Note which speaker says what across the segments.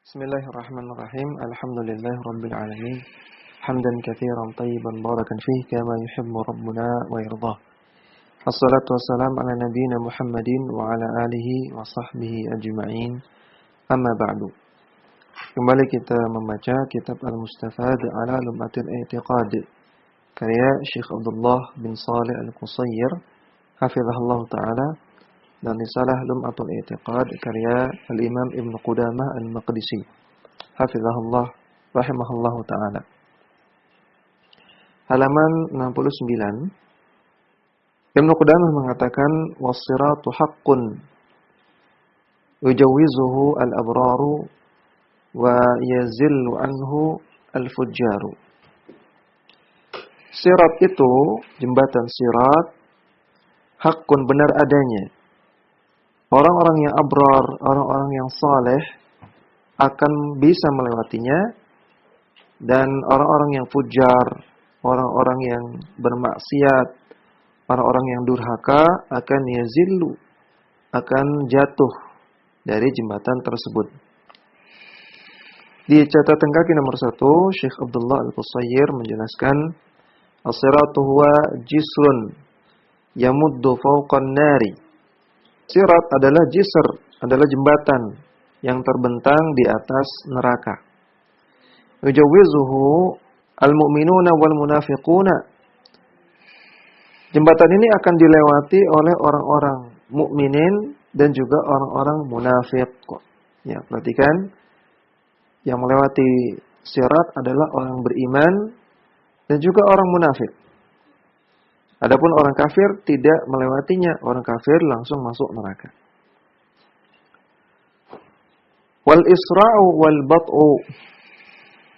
Speaker 1: Bismillahirrahmanirrahim. Alhamdulillahirabbil alamin. Hamdan katsiran tayyiban barakan fihi kama yuhibbu rabbuna wa yardah. Wassalatu wassalamu ala nabiyyina Muhammadin wa ala alihi wa sahbihi ajma'in. Amma ba'du. Kembali kita membaca kitab Al-Mustafad ala Lum'atil I'tiqad karya Syekh Abdullah bin Shalih Al-Qusair hafizahullah taala, dan risalah Lum'atul I'tiqad karya Al-Imam Ibn Qudamah Al-Maqdisi hafizahullah rahimahullah ta'ala. Halaman 69, Ibn Qudamah mengatakan was-siratu haqqun yujawwizuhu al-abraru wa yazillu anhu al-fujjaru. Sirat itu, jembatan sirat, haqqun, benar adanya. Orang-orang yang abrar, orang-orang yang saleh akan bisa melewatinya, dan orang-orang yang fujar, orang-orang yang bermaksiat, orang-orang yang durhaka akan yazillu, akan jatuh dari jembatan tersebut. Di catatan kaki nomor 1, Syekh Abdullah Al-Qusair menjelaskan, as-siratu huwa jisrun yamuddu fawqan nari. Sirat adalah jisr, adalah jembatan yang terbentang di atas neraka. Yujawwizuhu al-mu'minuna wal munafiquna. Jembatan ini akan dilewati oleh orang-orang mukminin dan juga orang-orang munafik. Ya, perhatikan, yang melewati sirat adalah orang beriman dan juga orang munafik. Adapun orang kafir tidak melewatinya, orang kafir langsung masuk neraka. Wal isra'u wal bat'u.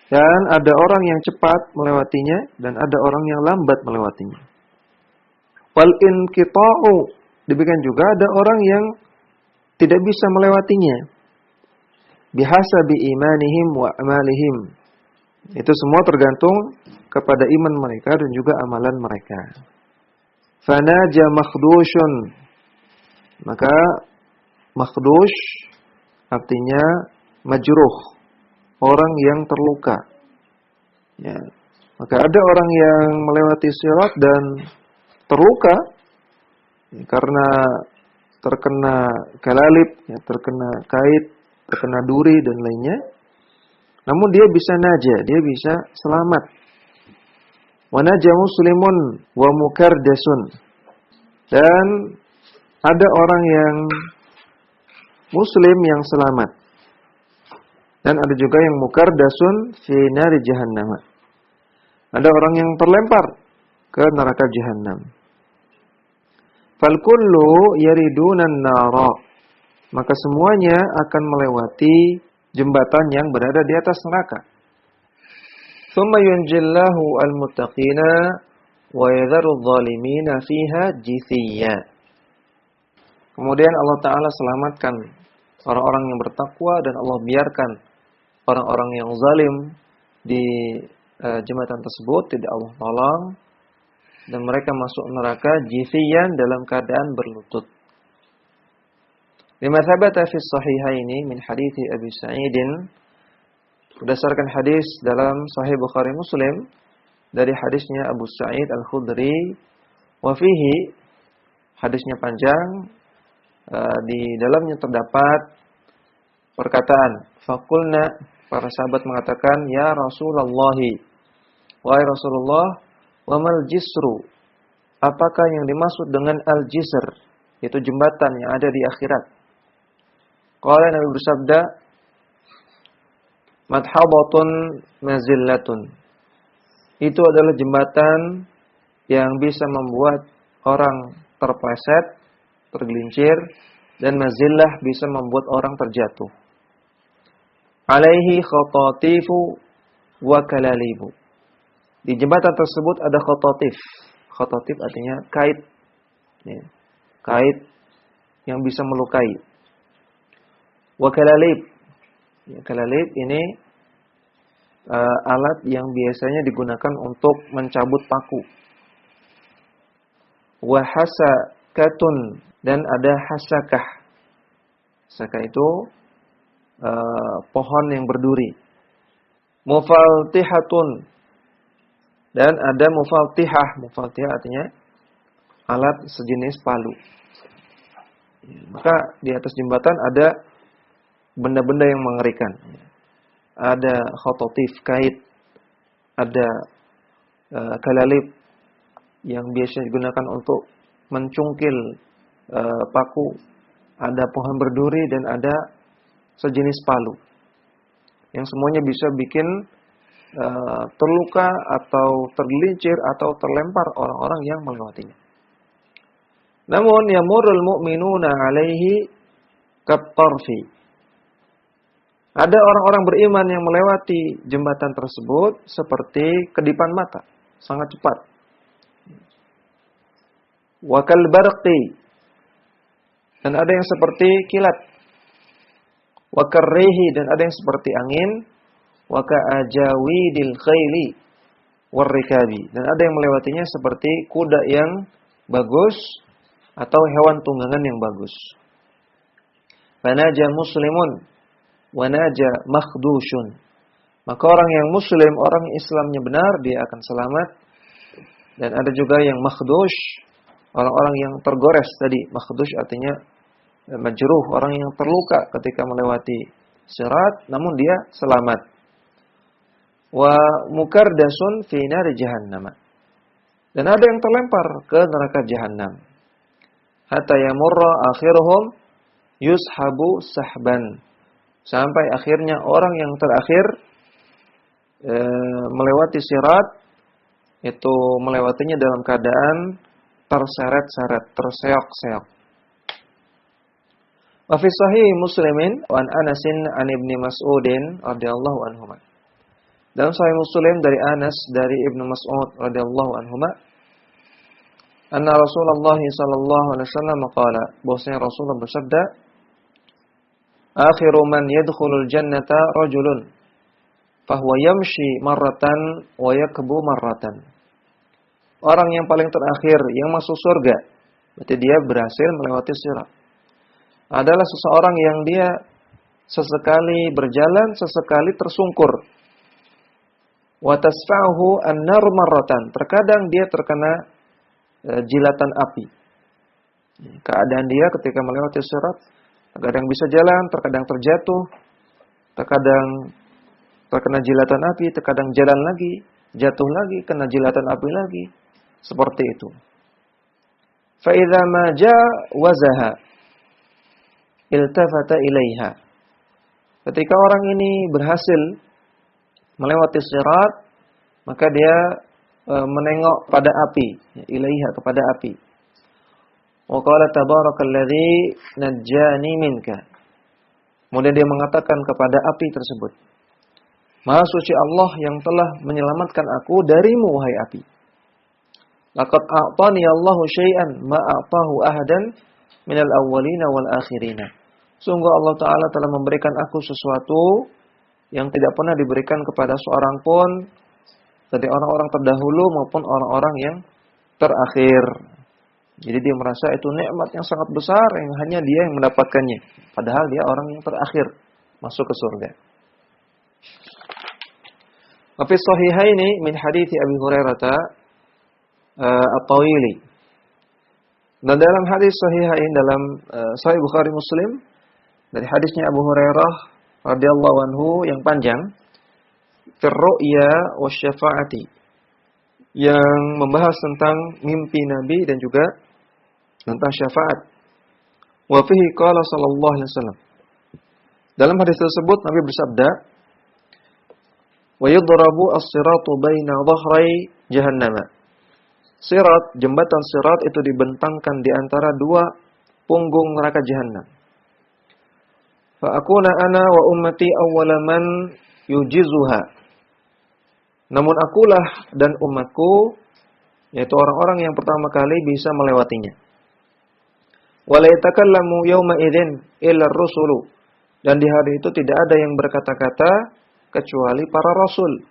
Speaker 1: Dan ada orang yang cepat melewatinya dan ada orang yang lambat melewatinya. Wal inqita'u. Demikian juga ada orang yang tidak bisa melewatinya. Bihasabi imanihim wa amalihim. Itu semua tergantung kepada iman mereka dan juga amalan mereka. Fanaja makhdushun. Maka makhdush artinya majruh, orang yang terluka. Ya. Maka ada orang yang melewati sirat dan terluka karena terkena kalalib, ya, terkena kait, terkena duri dan lainnya. Namun dia bisa naja, dia bisa selamat. Wa naja muslimun wa mukardasun. Dan ada orang yang muslim yang selamat. Dan ada juga yang mukardasun fi nari jahannam. Ada orang yang terlempar ke neraka jahannam. Fal kullu yaridunan nara. Maka semuanya akan melewati jembatan yang berada di atas neraka. Thumma yunjillahu al-muttaqina wa yadharu adh-dhalimina fiha jithiyya. Kemudian Allah Ta'ala selamatkan orang-orang yang bertakwa dan Allah biarkan orang-orang yang zalim di jembatan tersebut tidak Allah tolong, dan mereka masuk neraka jithiyan dalam keadaan berlutut. Lima thabata fi sahihaini min hadithi Abi Sa'idin, berdasarkan hadis dalam Sahih Bukhari Muslim dari hadisnya Abu Sa'id Al-Khudri, wa fihi, hadisnya panjang, di dalamnya terdapat perkataan faqulna, para sahabat mengatakan, ya Rasulullah, wahai Rasulullah, wa mal jisru, apakah yang dimaksud dengan al-jisr, yaitu jembatan yang ada di akhirat? Qala, Nabi bersabda, madhabatun mazillatun. Itu adalah jembatan yang bisa membuat orang terpleset, tergelincir, dan mazillah bisa membuat orang terjatuh. Alaihi khatatifu wa kalalibu. Di jembatan tersebut ada khatatif. Khatatif artinya kait. Ya. Kait yang bisa melukai. Wa kalalib. Ya, kalalib ini alat yang biasanya digunakan untuk mencabut paku. Wa hasakatun, dan ada hasakah. Hasakah itu pohon yang berduri. Mufaltihatun, dan ada mufaltihah. Mufaltihah artinya alat sejenis palu. Maka di atas jembatan ada benda-benda yang mengerikan. Ada khototif, kait, ada kalalib yang biasa digunakan untuk mencungkil paku, ada pohon berduri, dan ada sejenis palu. Yang semuanya bisa bikin terluka atau tergelincir atau terlempar orang-orang yang melewatinya. Namun yamurul mu'minuna alaihi kattarfi. Ada orang-orang beriman yang melewati jembatan tersebut seperti kedipan mata, sangat cepat. Wa kal barqi, dan ada yang seperti kilat. Wa karrihi, dan ada yang seperti angin. Wa ka'ajawidil khayli warrikabi, dan ada yang melewatinya seperti kuda yang bagus atau hewan tunggangan yang bagus. Fanaja muslimun wa naja makhdushun. Maka orang yang muslim, orang Islamnya benar, dia akan selamat. Dan ada juga yang makhdush, orang-orang yang tergores tadi. Makhdush artinya majruh, orang yang terluka ketika melewati sirat namun dia selamat. Wa mukardasun fi nari jahannam. Dan ada yang terlempar ke neraka jahanam. Hatta yamurra akhiruhum yushabu sahban. Sampai akhirnya orang yang terakhir melewati sirat, itu melewatinya dalam keadaan terseret-seret, terseok-seok. Wa fi sahih Muslimin wa an Anasin an Ibni Mas'udin radhiyallahu anhuma. Dalam sahih Muslim dari Anas dari Ibnu Mas'ud radhiyallahu anhuma, anna Rasulullah sallallahu alaihi wasallam qala, bahwasanya Rasulullah bersabda, akhiru man yadkhulul jannata rajulun fahuwa yamshi marratan wa yakbu marratan. Orang yang paling terakhir yang masuk surga, berarti dia berhasil melewati sirat, adalah seseorang yang dia sesekali berjalan, sesekali tersungkur. Wa tasfa'uhu an-nar marratan, terkadang dia terkena jilatan api. Keadaan dia ketika melewati sirat, terkadang bisa jalan, terkadang terjatuh, terkadang terkena jilatan api, terkadang jalan lagi, jatuh lagi, kena jilatan api lagi. Seperti itu. Fa idza ma jawazaha iltafata ilaiha. Ketika orang ini berhasil melewati sirat, maka dia menengok pada api, ilaiha, kepada api. Wa qala tabarakalladzi najjani minka. Kemudian dia mengatakan kepada api tersebut, Maha suci Allah yang telah menyelamatkan aku darimu, wahai api. Laqad a'tani Allahu syai'an ma a'tahu ahadan minal awwalina wal akhirina. Sungguh Allah Ta'ala telah memberikan aku sesuatu yang tidak pernah diberikan kepada seorang pun dari orang-orang terdahulu maupun orang-orang yang terakhir. Jadi dia merasa itu nikmat yang sangat besar yang hanya dia yang mendapatkannya. Padahal dia orang yang terakhir masuk ke surga. Wa fi sahihaini min hadithi Abi Hurairah At-Tawili. Dan dalam hadis sahihain dalam Sahih Bukhari Muslim dari hadisnya Abu Hurairah radhiyallahu anhu yang panjang, fir ru'ya wasyafa'ati, yang membahas tentang mimpi Nabi dan juga tentang syafaat. Wa fihi qala sallallahu alaihi wasallam. Dalam hadis tersebut Nabi bersabda, wa yudrabu as-siratu baina dhahrai jahannam. Sirat, jembatan sirat itu dibentangkan di antara dua punggung neraka jahanam. Fa akuna ana wa ummati awwala man yujizuha. Namun akulah dan umatku, yaitu orang-orang yang pertama kali bisa melewatinya. Wa la yatakallamu yawma idzin illa ar-rusulu. Dan di hari itu tidak ada yang berkata-kata kecuali para rasul.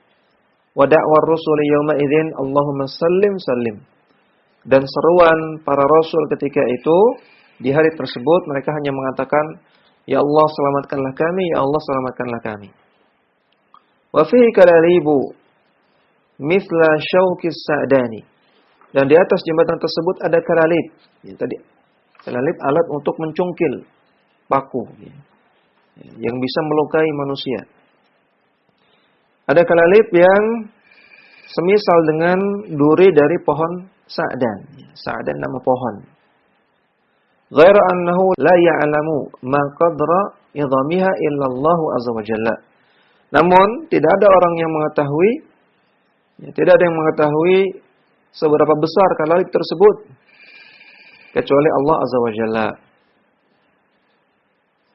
Speaker 1: Wa da'war rusuli yawma idzin Allahumma sallim sallim. Dan seruan para rasul ketika itu di hari tersebut mereka hanya mengatakan Ya Allah selamatkanlah kami, ya Allah selamatkanlah kami. Wa fihi kalalibu mithla syauqis sa'dani. Dan di atas jembatan tersebut ada kalalib. Ya, tadi kalalib alat untuk mencungkil paku, ya, yang bisa melukai manusia. Ada kalalib yang semisal dengan duri dari pohon sa'dan. Sa'dan nama pohon. Ghaira annahu la ya'lamu ma qadra idhamiha illa Allah azza wa jalla. Namun tidak ada orang yang mengetahui, ya, tidak ada yang mengetahui seberapa besar kalalib tersebut kecuali Allah azza wa jalla.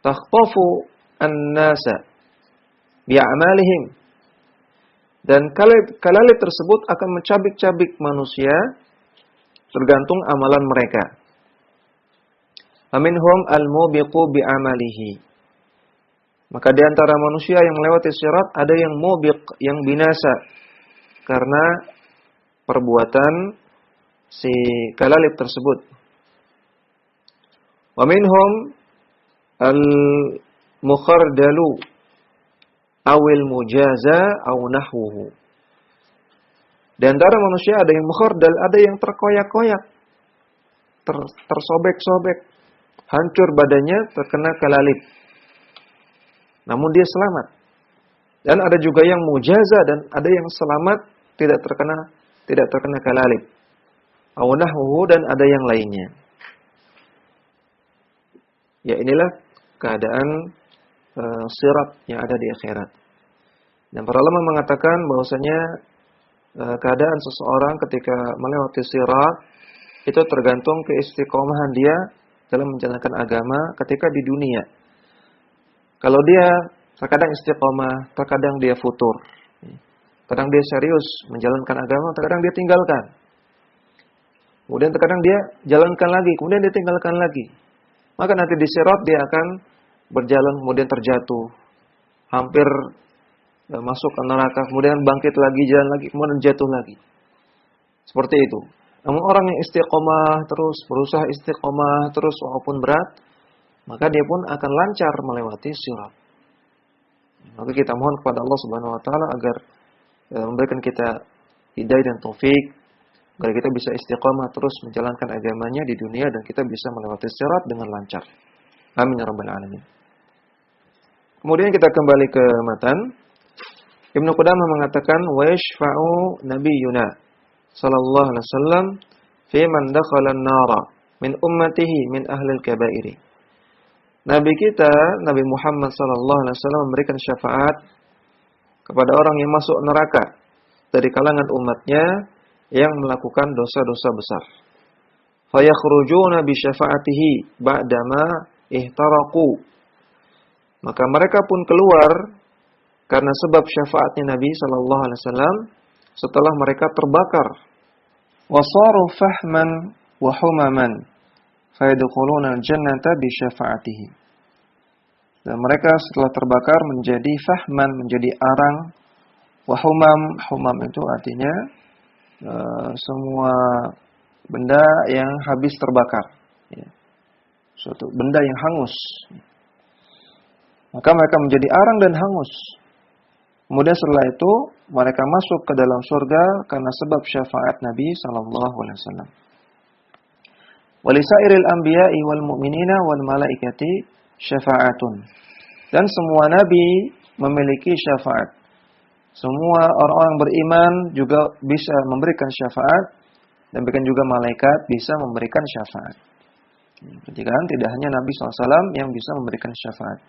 Speaker 1: Takhtafu an-nasa bi'amalihim. Dan kalalib tersebut akan mencabik-cabik manusia tergantung amalan mereka. Aminhum al-mubiqu bi'amalihi. Maka di antara manusia yang melewati sirat ada yang mubiq, yang binasa karena perbuatan si kalalib tersebut. Wa minhum al-mukhardalu awil mujaza aw nahwuhu. Di antara manusia ada yang mukhardal, ada yang terkoyak-koyak, tersobek-sobek, hancur badannya terkena kalalib. Namun dia selamat. Dan ada juga yang mujaza dan ada yang selamat tidak terkena kalalib. Aw nahwuhu, dan ada yang lainnya. Ya, inilah keadaan sirat yang ada di akhirat. Dan para ulama mengatakan bahwasanya keadaan seseorang ketika melewati sirat itu tergantung keistiqomahan dia dalam menjalankan agama ketika di dunia. Kalau dia terkadang istiqomah, terkadang dia futur. Kadang dia serius menjalankan agama, terkadang dia tinggalkan. Kemudian terkadang dia jalankan lagi, kemudian dia tinggalkan lagi. Maka nanti di sirat dia akan berjalan kemudian terjatuh, hampir masuk ke neraka, kemudian bangkit lagi, jalan lagi, kemudian jatuh lagi. Seperti itu. Namun orang yang istiqomah terus, berusaha istiqomah terus walaupun berat, maka dia pun akan lancar melewati sirat. Maka kita mohon kepada Allah Subhanahu wa taala agar memberikan kita hidayah dan taufik agar kita bisa istiqomah terus menjalankan agamanya di dunia dan kita bisa melewati sirat dengan lancar. Amin ya rabbal alamin. Kemudian kita kembali ke matan. Ibnu Qudamah mengatakan wa yashfa'u nabiyyuna sallallahu alaihi wasallam fi man dakhala an-nara min ummatihi min ahli al-kaba'iri. Nabi kita, Nabi Muhammad sallallahu alaihi wasallam memberikan syafaat kepada orang yang masuk neraka dari kalangan umatnya yang melakukan dosa-dosa besar. Fa yakhrujuna bi syafaatihi ba'dama ihtaraqu. Maka mereka pun keluar karena sebab syafaatnya Nabi sallallahu alaihi wasallam setelah mereka terbakar. Wasaru fahman wa humaman fayadkhuluna al-jannata bi syafaatihi. Dan mereka setelah terbakar menjadi fahman, menjadi arang, wa humam itu artinya semua benda yang habis terbakar, ya. Suatu benda yang hangus. Maka mereka menjadi arang dan hangus. Kemudian setelah itu mereka masuk ke dalam surga karena sebab syafaat Nabi sallallahu alaihi wasallam. Walisairil anbiya'i wal mu'minina wal malaikati syafa'atun. Dan semua nabi memiliki syafaat. Semua orang-orang beriman juga bisa memberikan syafaat dan bahkan juga malaikat bisa memberikan syafaat. Berarti kan tidak hanya Nabi SAW yang bisa memberikan syafaat.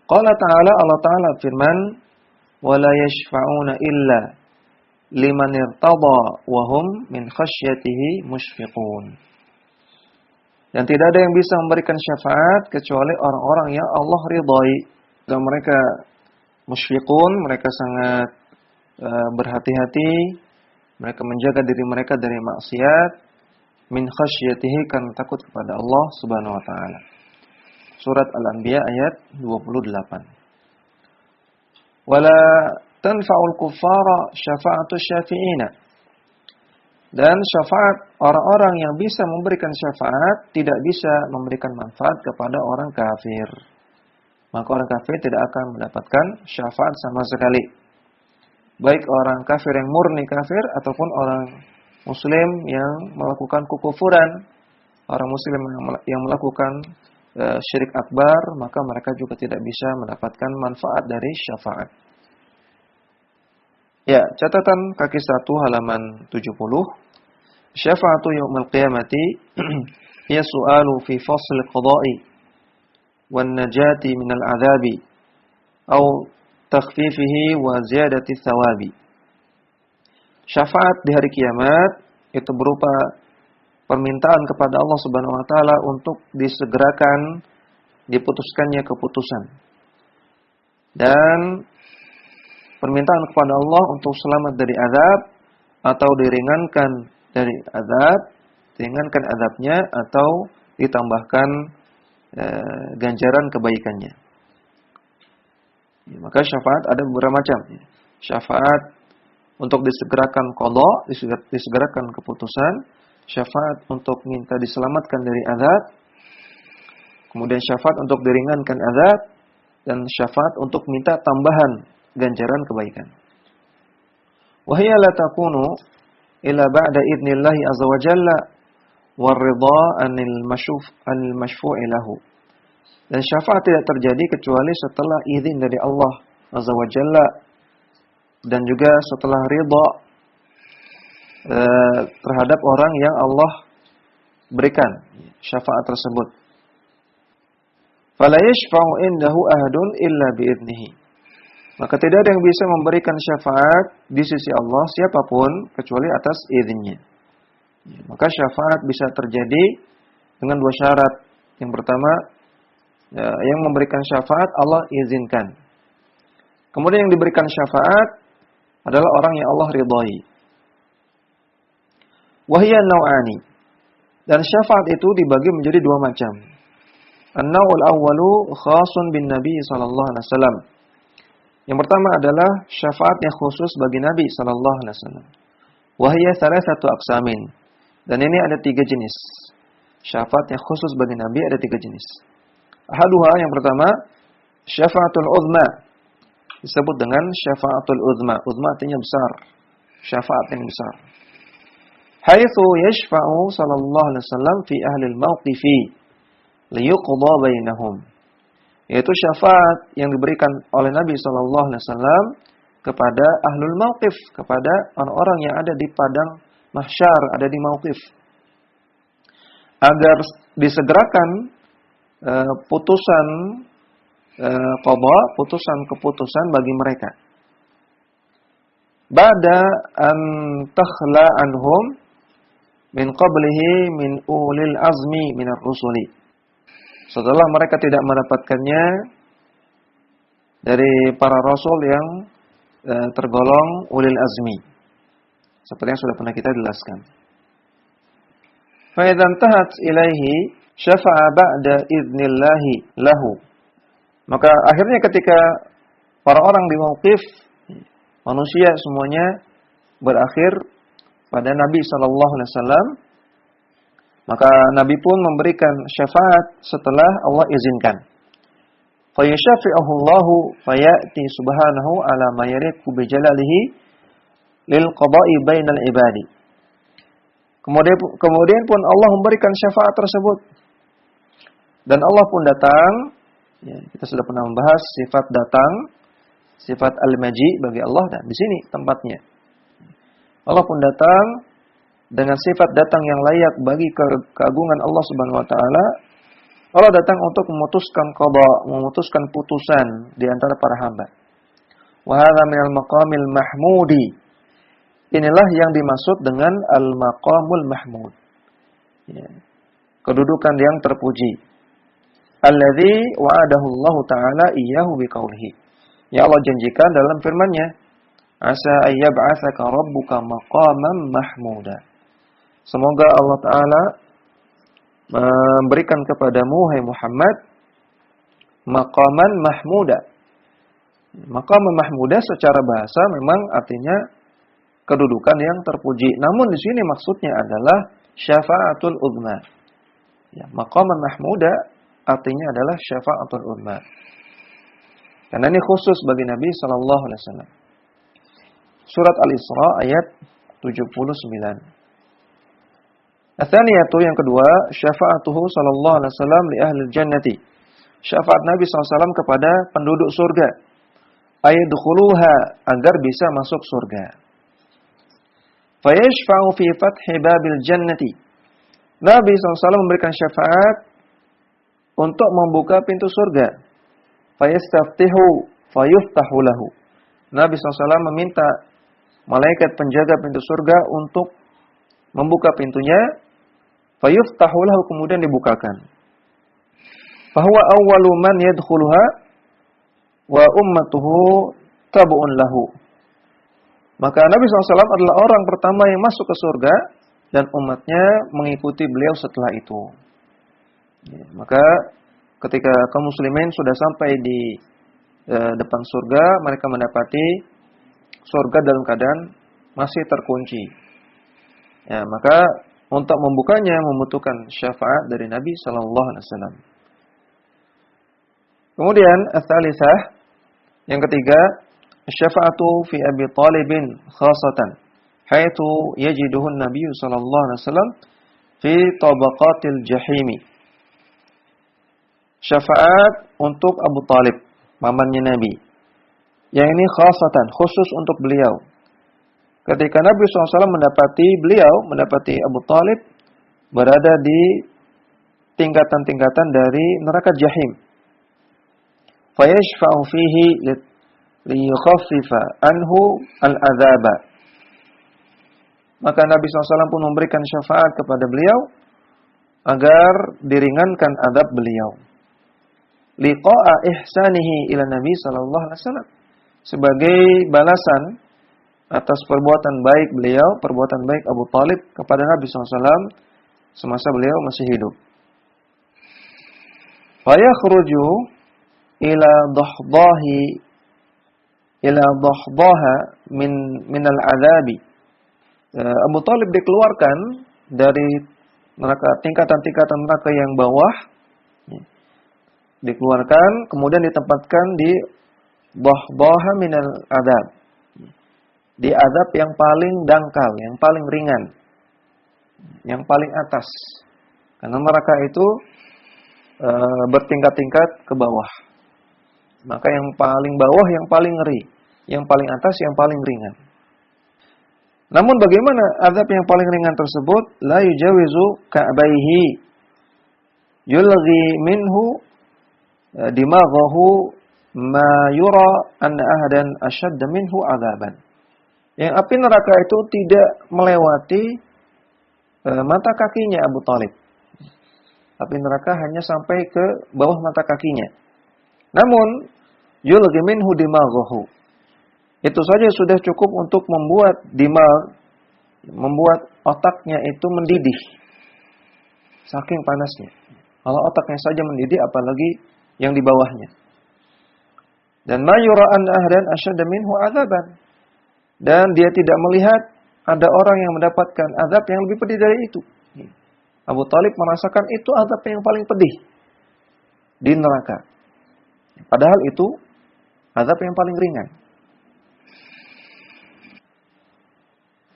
Speaker 1: Qala ta'ala, Allah Ta'ala firman, وَلَا يَشْفَعُونَ إِلَّا لِمَنِ ارْتَضَى وَهُمْ مِنْ خَشْيَتِهِ مُشْفِقُونَ. Dan tidak ada yang bisa memberikan syafaat kecuali orang-orang yang Allah ridhai. Dan mereka musyfiqun, mereka sangat berhati-hati, mereka menjaga diri mereka dari maksiat, min khasyatihi, karena takut kepada Allah Subhanahu wa taala. Surat Al-Anbiya ayat 28. Wala tanfa'ul kuffara syafa'atu syafi'ina. Dan syafaat, orang-orang yang bisa memberikan syafaat tidak bisa memberikan manfaat kepada orang kafir. Maka orang kafir tidak akan mendapatkan syafaat sama sekali. Baik orang kafir yang murni kafir ataupun orang muslim yang melakukan kekufuran. Orang muslim yang melakukan syirik akbar, maka mereka juga tidak bisa mendapatkan manfaat dari syafaat. Ya, catatan kaki 1 halaman 70. Syafa'atu yaumil qiyamati hiya su'alu fi fasl qada'i wan najati minal 'adzabi aw takhfifihi wa ziyadati thawabi. Syafaat di hari kiamat itu berupa permintaan kepada Allah Subhanahu wa taala untuk disegerakan diputuskannya keputusan. Dan permintaan kepada Allah untuk selamat dari azab atau diringankan dari azab, diringankan azabnya atau ditambahkan ganjaran kebaikannya. Ya, maka syafaat ada beberapa macam. Syafaat untuk disegerakan qada, disegerakan keputusan, syafaat untuk minta diselamatkan dari azab, kemudian syafaat untuk diringankan azab, dan syafaat untuk minta tambahan ganjaran kebaikan. Wa hiya la takunu illa ba'da idnillahi azza wa jalla war ridha anil mashfu'i lahu. Dan syafaat tidak terjadi kecuali setelah izin dari Allah azza wa jalla dan juga setelah ridha terhadap orang yang Allah berikan syafaat tersebut. Fala yashfa'u indahu ahadun illa bi'idnihi. Maka tidak ada yang bisa memberikan syafaat di sisi Allah siapapun kecuali atas izinnya. Maka syafaat bisa terjadi dengan 2 syarat. Yang pertama, yang memberikan syafaat Allah izinkan. Kemudian yang diberikan syafaat adalah orang yang Allah ridhai. Wahiyya naw'ani. Dan syafaat itu dibagi menjadi 2 macam. An-naw'ul awwalu khasun bin Nabi sallallahu alaihi wasallam. Yang pertama adalah syafaat yang khusus bagi Nabi sallallahu alaihi wasallam. Wahiyya thalathatu aqsamin. Dan ini ada 3 jenis. Syafaat yang khusus bagi Nabi ada 3 jenis. Ahaduha, yang pertama, syafaatul uzma. Disebut dengan syafaatul uzma. Uzma artinya besar. Syafaat yang besar. Haitsu yashfa'u sallallahu alaihi wasallam fi ahli al-mauqifi liyuqda bainahum. Yaitu syafaat yang diberikan oleh Nabi sallallahu alaihi wasallam kepada ahlul mauqif, kepada orang-orang yang ada di padang mahsyar, ada di mauqif. Agar disegerakan putusan qada, putusan keputusan bagi mereka. Ba'da an takhla anhum min qablihi min ulil azmi minar rusuli. Setelah mereka tidak mendapatkannya dari para rasul yang tergolong ulil azmi. Seperti yang sudah pernah kita jelaskan. Fa idza intahat ilaihi syafa'a ba'da idnillahi lahu. Maka akhirnya ketika para orang di mauqif, manusia semuanya berakhir pada Nabi sallallahu alaihi wasallam, maka Nabi pun memberikan syafaat setelah Allah izinkan. Fa yashafi'uhu Allahu fayati subhanahu ala ma yariqu bi jalalihi lil qada'i bainal ibadi. Kemudian pun Allah memberikan syafaat tersebut. Dan Allah pun datang, ya, kita sudah pernah membahas sifat datang, sifat al-maji bagi Allah, dan di sini tempatnya. Allah pun datang dengan sifat datang yang layak bagi keagungan Allah Subhanahu wa taala. Allah datang untuk memutuskan qada, memutuskan putusan di antara para hamba. Wa hadza minal maqamil mahmudi. Inilah yang dimaksud dengan al-maqamul mahmud. Ya. Kedudukan yang terpuji. Alladzi wa'adahu Allah taala iyyahu biqaulihi. Ya Allah janjikan dalam firman-Nya, asa ayyab'atsaka rabbuka maqaman mahmuda. Semoga Allah taala memberikan kepadamu hai Muhammad maqaman mahmuda. Maqaman mahmuda secara bahasa memang artinya kedudukan yang terpuji. Namun di sini maksudnya adalah syafa'atul uzma. Ya, maqaman mahmuda artinya adalah syafa'atul uzma. Karena ini khusus bagi Nabi sallallahu alaihi wasallam. Surat Al-Isra ayat 79. Atsaniyatu yang kedua, syafa'atuhu sallallahu alaihi wasallam li ahli jannati. Syafaat Nabi SAW kepada penduduk surga. Ayadkhuluha, agar bisa masuk surga. Fayashfa'u fi fathi babil jannati. Nabi SAW memberikan syafaat untuk membuka pintu surga. Fayastaftihu fayuftahu lahu. Nabi SAW meminta malaikat penjaga pintu surga untuk membuka pintunya. Fayuftahu lahu, kemudian dibukakan. Fahuwa awwalu man yadkhuluha wa ummatuhu tabu'un lahu. Maka Nabi SAW adalah orang pertama yang masuk ke surga dan umatnya mengikuti beliau setelah itu. Ya, maka ketika kaum muslimin sudah sampai di depan surga, mereka mendapati surga dalam keadaan masih terkunci. Ya, maka untuk membukanya membutuhkan syafaat dari Nabi SAW. Kemudian ats-tsalitsah, yang ketiga, syafa'atu fi Abi Thalibin khassatan, haitsu yajiduhu an-nabiy sallallahu alaihi wasallam fi tabaqatil jahimi. Syafaat untuk Abu Thalib, pamannya Nabi. Yang ini khassatan, khusus untuk beliau. Ketika Nabi SAW mendapati Abu Thalib berada di tingkatan-tingkatan dari neraka Jahim. Fayashfa'u fihi liyukhaffifa anhu al-adzaba. Maka Nabi SAW pun memberikan syafaat kepada beliau agar diringankan azab beliau. Liqa'a ihsanihi ila Nabi sallallahu alaihi wasallam, sebagai balasan atas perbuatan baik beliau, perbuatan baik Abu Thalib kepada Nabi SAW semasa beliau masih hidup. Fayakhruju ila dahdaha min al-'adzabi. Abu Thalib dikeluarkan dari neraka, tingkatan-tingkatan neraka yang bawah, dikeluarkan kemudian ditempatkan di dahdaha min al-'adzab, di azab yang paling dangkal, yang paling ringan, yang paling atas. Karena neraka itu bertingkat-tingkat ke bawah. Maka yang paling bawah yang paling ngeri, yang paling atas yang paling ringan. Namun bagaimana azab yang paling ringan tersebut? La yujawizu ka'baihi yulghi minhu dimaghahu ma yura anna ahadan ashadda minhu azaban. Yang api neraka itu tidak melewati mata kakinya Abu Thalib. Api neraka hanya sampai ke bawah mata kakinya. Namun yulghi minhu dimaghahu, itu saja sudah cukup untuk membuat membuat otaknya itu mendidih. Saking panasnya. Kalau otaknya saja mendidih, apalagi yang di bawahnya. Dan ma yura an ahdan asyadda minhu adzaban. Dan dia tidak melihat ada orang yang mendapatkan azab yang lebih pedih dari itu. Abu Thalib merasakan itu azab yang paling pedih di neraka. Padahal itu azab yang paling ringan.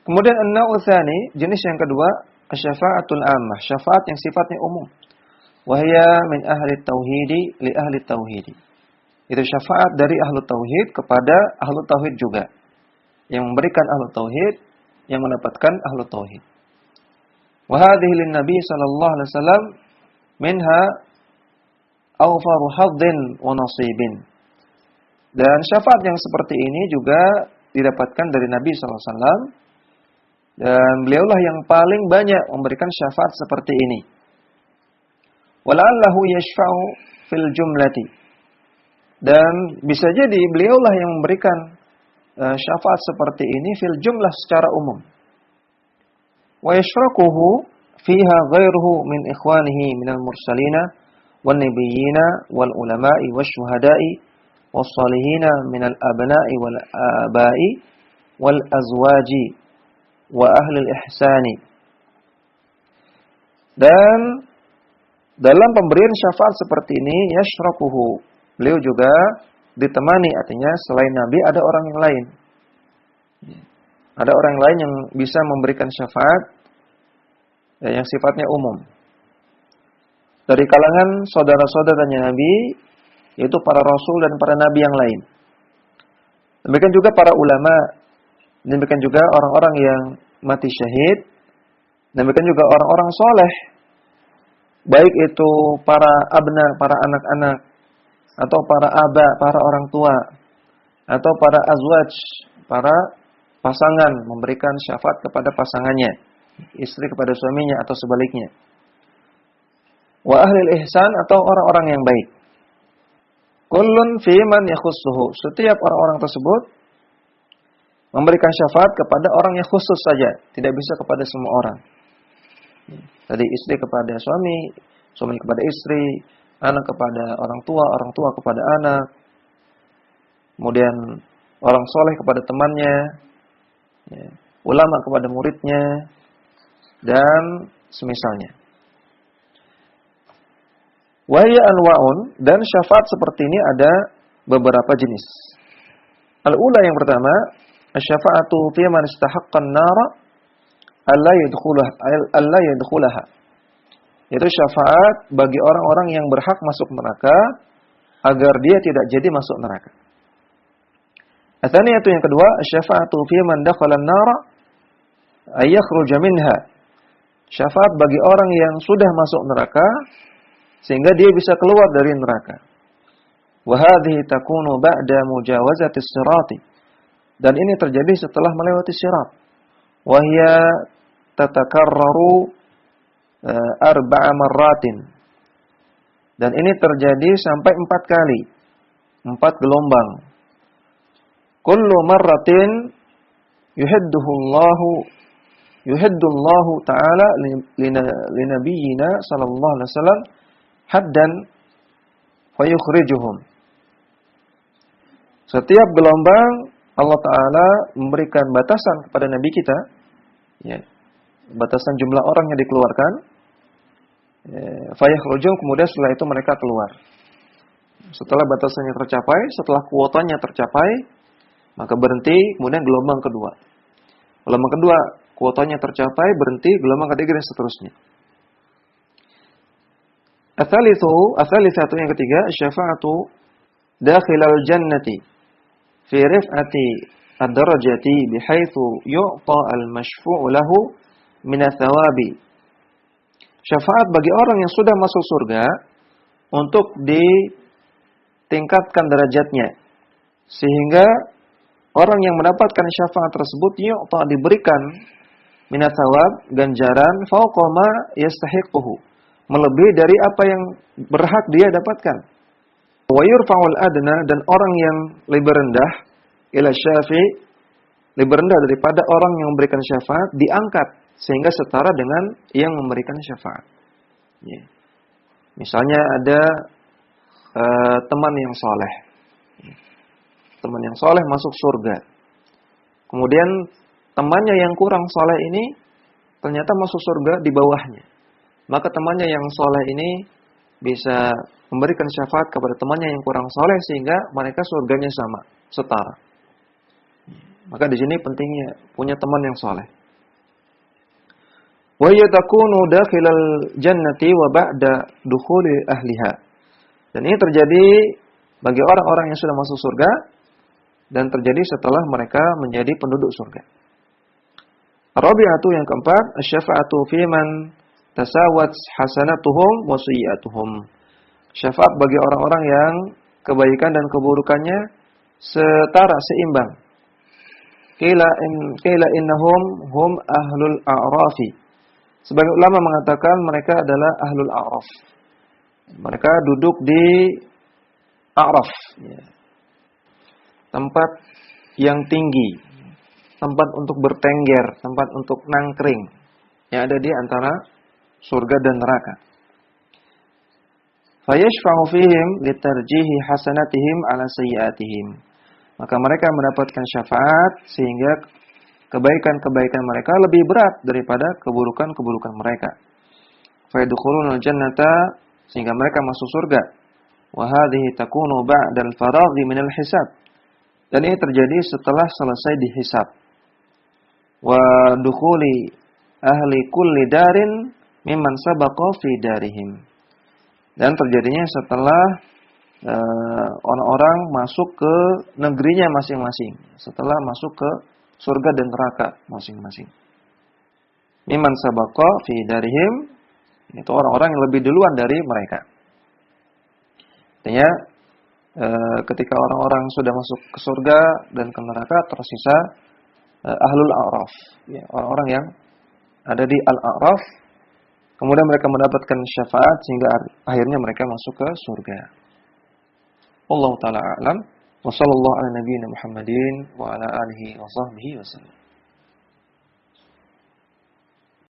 Speaker 1: Kemudian an-naw'u tsani, jenis yang kedua, asy-syafa'atul 'ammah, syafaat yang sifatnya umum. Wa hiya min ahli tauhidi li ahli tauhidi. Itu syafaat dari ahlu tauhid kepada ahlu tauhid juga. Yang memberikan ahlu tauhid, yang mendapatkan ahlu tauhid. Wa hadhihi lin-nabi sallallahu alaihi wasallam minha awfaru hadzin wa nasibin. Dan syafaat yang seperti ini juga didapatkan dari Nabi sallallahu alaihi wasallam. Dan beliaulah yang paling banyak memberikan syafaat seperti ini. Wala'allahu yashfa'u fil jumlati. Dan bisa jadi beliaulah yang memberikan syafaat seperti ini fil jumlah secara umum. Wa yashrakuhu fiha ghairuhu min ikhwanihi minal mursalina wan nabiyyina wal ulama'i wasyuhada'i was salihina minal abna'i wal aba'i wal azwaji wa ahli al-ihsani. Dan dalam pemberian syafaat seperti ini yashrakuhu, beliau juga ditemani, artinya selain Nabi ada orang yang lain. Ada orang lain yang bisa memberikan syafaat yang sifatnya umum. Dari kalangan saudara-saudaranya Nabi, yaitu para rasul dan para nabi yang lain. Demikian juga para ulama, demikian juga orang-orang yang mati syahid, demikian juga orang-orang soleh, baik itu para abna, para anak-anak, atau para aba, para orang tua, atau para azwaj, para pasangan memberikan syafaat kepada pasangannya, istri kepada suaminya atau sebaliknya. Wa ahlil ihsan, atau orang-orang yang baik. Kullun fi man yakhussuhu, setiap orang-orang tersebut memberikan syafaat kepada orang yang khusus saja, tidak bisa kepada semua orang. Tadi istri kepada suami, suami kepada istri, anak kepada orang tua kepada anak, kemudian orang soleh kepada temannya, ulama kepada muridnya, dan semisalnya. Wahya anwa'un, dan syafaat seperti ini ada beberapa jenis. Al-ula, yang pertama, asy-syafa'atu fi man istahaqqan nara alla yadkhulaha. Yaitu syafaat bagi orang-orang yang berhak masuk neraka agar dia tidak jadi masuk neraka. Atsaniyatu, yang kedua, asy-syafa'atu fi man dakhala an-nara ay yakhruja minha. Syafaat bagi orang yang sudah masuk neraka sehingga dia bisa keluar dari neraka. Wa hadhihi takunu ba'da mujawazati as-sirati. Dan ini terjadi setelah melewati sirat. Wa hiya tatakarraru arba'a marratin. Dan ini terjadi sampai 4 kali. 4 gelombang. Kullu marratin yuhiddullahu ta'ala linabiyyina sallallahu alaihi wasallam haddan fayukhrijuhum. Setiap gelombang Allah Ta'ala memberikan batasan kepada Nabi kita, ya, batasan jumlah orang yang dikeluarkan, fayakhrujuhum, kemudian setelah itu mereka keluar. Setelah batasannya tercapai, setelah kuotanya tercapai, maka berhenti, kemudian gelombang kedua. Gelombang kedua, kuotanya tercapai, berhenti, gelombang ketiga, dan seterusnya. Ats-tsalitsatu, yang ketiga, syafa'atu dakhilal jannati fi rif'ati ad-darajati bihaitsu yu'ta al-masyfu'u lahu min ats-tsawabi. Syafaat bagi orang yang sudah masuk surga untuk ditingkatkan derajatnya, sehingga orang yang mendapatkan syafaat tersebut yu'ta, diberikan min ats-tsawab, ganjaran fauqa ma yastahiquhu, melebihi dari apa yang berhak dia dapatkan. Wa yurfa'ul adna, dan orang yang lebih rendah ila syafi', lebih rendah daripada orang yang memberikan syafaat, diangkat sehingga setara dengan yang memberikan syafaat. Ya. Misalnya ada teman yang soleh. Teman yang soleh masuk surga. Kemudian temannya yang kurang soleh ini ternyata masuk surga di bawahnya. Maka temannya yang soleh ini bisa memberikan syafaat kepada temannya yang kurang soleh sehingga mereka surganya sama, setara. Maka di sini pentingnya punya teman yang soleh. Wa yatakunu dakhilal jannati wa ba'da dukhuli ahliha. Dan ini terjadi bagi orang-orang yang sudah masuk surga dan terjadi setelah mereka menjadi penduduk surga. Rabi'atu, yang keempat, asy-syafa'atu fi man tasawat hasanatuhum wa sayyi'atuhum. Syafaat bagi orang-orang yang kebaikan dan keburukannya setara, seimbang. Qila innahum hum ahlul a'rafi. Sebagian ulama mengatakan mereka adalah ahlul a'raf. Mereka duduk di a'raf, ya, tempat yang tinggi, tempat untuk bertengger, tempat untuk nangkring, yang ada di antara surga dan neraka. Fayashfa'u fihim litarjihi hasanatihim ala sayyi'atihim. maka mereka mendapatkan syafaat sehingga kebaikan-kebaikan mereka lebih berat daripada keburukan-keburukan mereka. Fa yadkhulunal jannata, sehingga mereka masuk surga. Wa hadhihi takunu ba'dal faraghi minal hisab. Dan ini terjadi setelah selesai dihisab. Wa dukhuli ahli kulli darin mimman sabaqa fi darihim. Dan terjadinya setelah orang-orang masuk ke negerinya masing-masing, setelah masuk ke surga dan neraka masing-masing. Mimman sabaqa fi darihim, itu orang-orang yang lebih duluan dari mereka. Artinya ketika orang-orang sudah masuk ke surga dan ke neraka, tersisa ahlul a'raf, ya, orang-orang yang ada di al-a'raf. Kemudian mereka mendapatkan syafaat sehingga akhirnya mereka masuk ke surga. Wallahu ta'ala a'lam. Wa sallallahu ala nabiyyina Muhammadin wa ala alihi wa sahbihi wasallam.